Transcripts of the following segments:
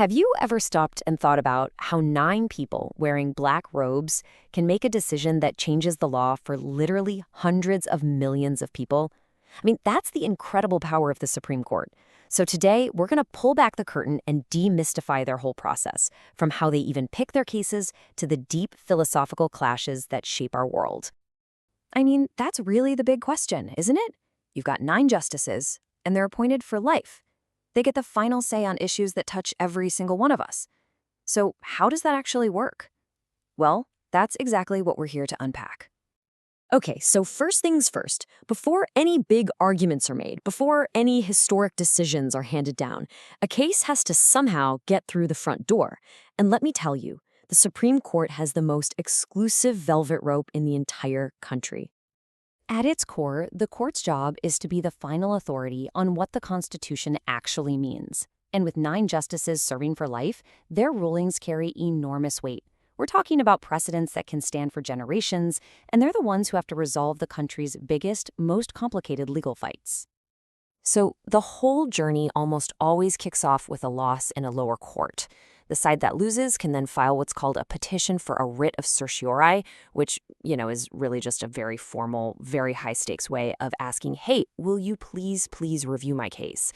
Have you ever stopped and thought about how 9 people wearing black robes can make a decision that changes the law for literally hundreds of millions of people? I mean, that's the incredible power of the Supreme Court. So today, we're going to pull back the curtain and demystify their whole process, from how they even pick their cases to the deep philosophical clashes that shape our world. I mean, that's really the big question, isn't it? You've got 9 justices, and they're appointed for life. They get the final say on issues that touch every single one of us. So how does that actually work? Well, that's exactly what we're here to unpack. Okay, so first things first, before any big arguments are made, before any historic decisions are handed down, a case has to somehow get through the front door. And let me tell you, the Supreme Court has the most exclusive velvet rope in the entire country. At its core, the court's job is to be the final authority on what the Constitution actually means. And with 9 justices serving for life, their rulings carry enormous weight. We're talking about precedents that can stand for generations, and they're the ones who have to resolve the country's biggest, most complicated legal fights. So the whole journey almost always kicks off with a loss in a lower court. The side that loses can then file what's called a petition for a writ of certiorari, which, is really just a very formal, very high-stakes way of asking, hey, will you please review my case?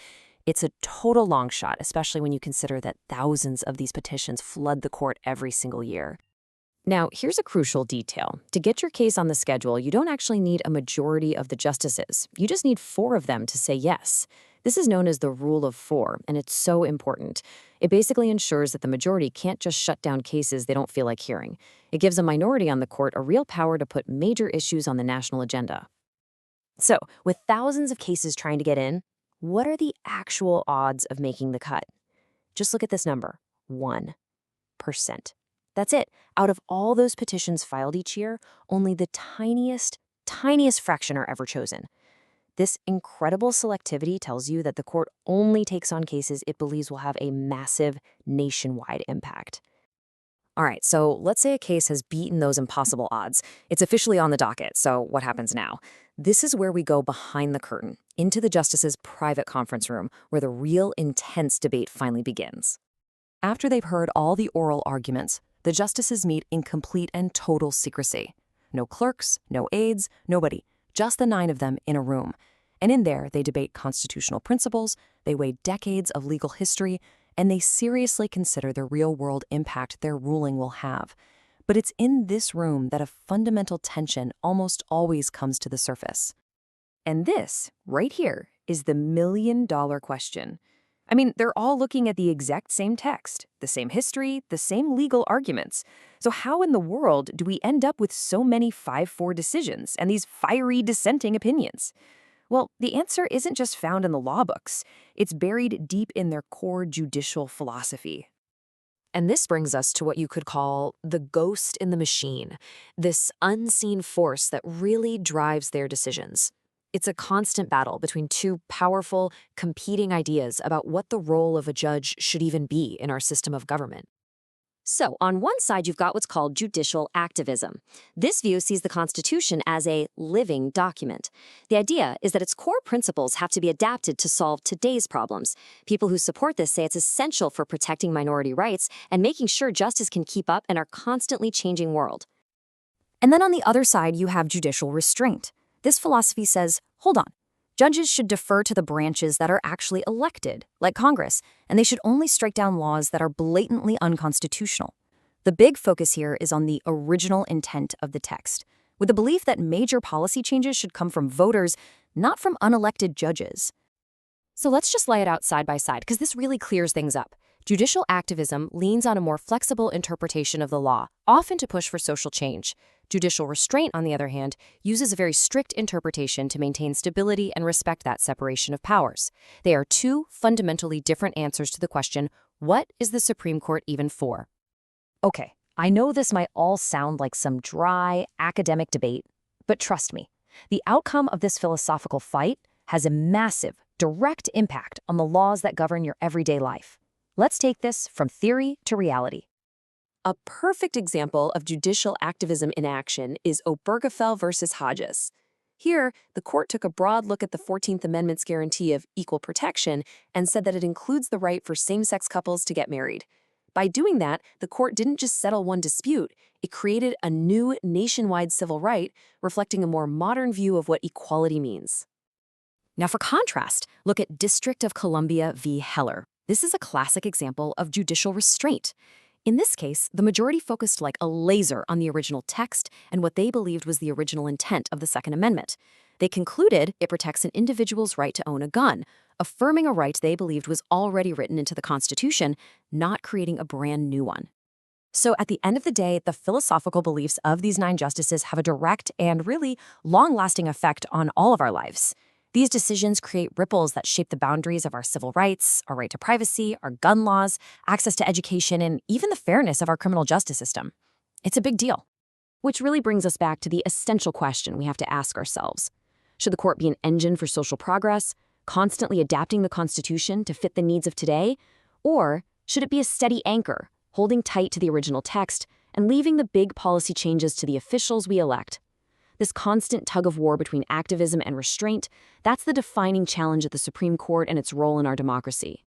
It's a total long shot, especially when you consider that thousands of these petitions flood the court every single year. Now, here's a crucial detail. To get your case on the schedule, you don't actually need a majority of the justices. You just need 4 of them to say yes. This is known as the rule of 4, and it's so important. It basically ensures that the majority can't just shut down cases they don't feel like hearing. It gives a minority on the court a real power to put major issues on the national agenda. So, with thousands of cases trying to get in, what are the actual odds of making the cut? Just look at this number, 1%. That's it. Out of all those petitions filed each year, only the tiniest fraction are ever chosen. This incredible selectivity tells you that the court only takes on cases it believes will have a massive nationwide impact. All right, so let's say a case has beaten those impossible odds. It's officially on the docket, so what happens now? This is where we go behind the curtain, into the justices' private conference room, where the real intense debate finally begins. After they've heard all the oral arguments, the justices meet in complete and total secrecy. No clerks, no aides, nobody. Just the 9 of them in a room. And in there, they debate constitutional principles, they weigh decades of legal history, and they seriously consider the real-world impact their ruling will have. But it's in this room that a fundamental tension almost always comes to the surface. And this, right here, is the million-dollar question. I mean, they're all looking at the exact same text, the same history, the same legal arguments. So how in the world do we end up with so many 5-4 decisions and these fiery dissenting opinions? Well, the answer isn't just found in the law books. It's buried deep in their core judicial philosophy. And this brings us to what you could call the ghost in the machine, this unseen force that really drives their decisions. It's a constant battle between 2 powerful, competing ideas about what the role of a judge should even be in our system of government. So, on one side, you've got what's called judicial activism. This view sees the Constitution as a living document. The idea is that its core principles have to be adapted to solve today's problems. People who support this say it's essential for protecting minority rights and making sure justice can keep up in our constantly changing world. And then on the other side, you have judicial restraint. This philosophy says, hold on, judges should defer to the branches that are actually elected, like Congress, and they should only strike down laws that are blatantly unconstitutional. The big focus here is on the original intent of the text, with the belief that major policy changes should come from voters, not from unelected judges. So let's just lay it out side by side, because this really clears things up. Judicial activism leans on a more flexible interpretation of the law, often to push for social change. Judicial restraint, on the other hand, uses a very strict interpretation to maintain stability and respect that separation of powers. They are 2 fundamentally different answers to the question, what is the Supreme Court even for? Okay, I know this might all sound like some dry, academic debate, but trust me, the outcome of this philosophical fight has a massive, direct impact on the laws that govern your everyday life. Let's take this from theory to reality. A perfect example of judicial activism in action is Obergefell versus Hodges. Here, the court took a broad look at the 14th Amendment's guarantee of equal protection and said that it includes the right for same-sex couples to get married. By doing that, the court didn't just settle one dispute, it created a new nationwide civil right, reflecting a more modern view of what equality means. Now, for contrast, look at District of Columbia v. Heller. This is a classic example of judicial restraint. In this case, the majority focused like a laser on the original text and what they believed was the original intent of the Second Amendment. They concluded it protects an individual's right to own a gun, affirming a right they believed was already written into the Constitution, not creating a brand new one. So at the end of the day, the philosophical beliefs of these 9 justices have a direct and really long-lasting effect on all of our lives. These decisions create ripples that shape the boundaries of our civil rights, our right to privacy, our gun laws, access to education, and even the fairness of our criminal justice system. It's a big deal. Which really brings us back to the essential question we have to ask ourselves. Should the court be an engine for social progress, constantly adapting the Constitution to fit the needs of today? Or should it be a steady anchor, holding tight to the original text and leaving the big policy changes to the officials we elect? This constant tug-of-war between activism and restraint, that's the defining challenge at the Supreme Court and its role in our democracy.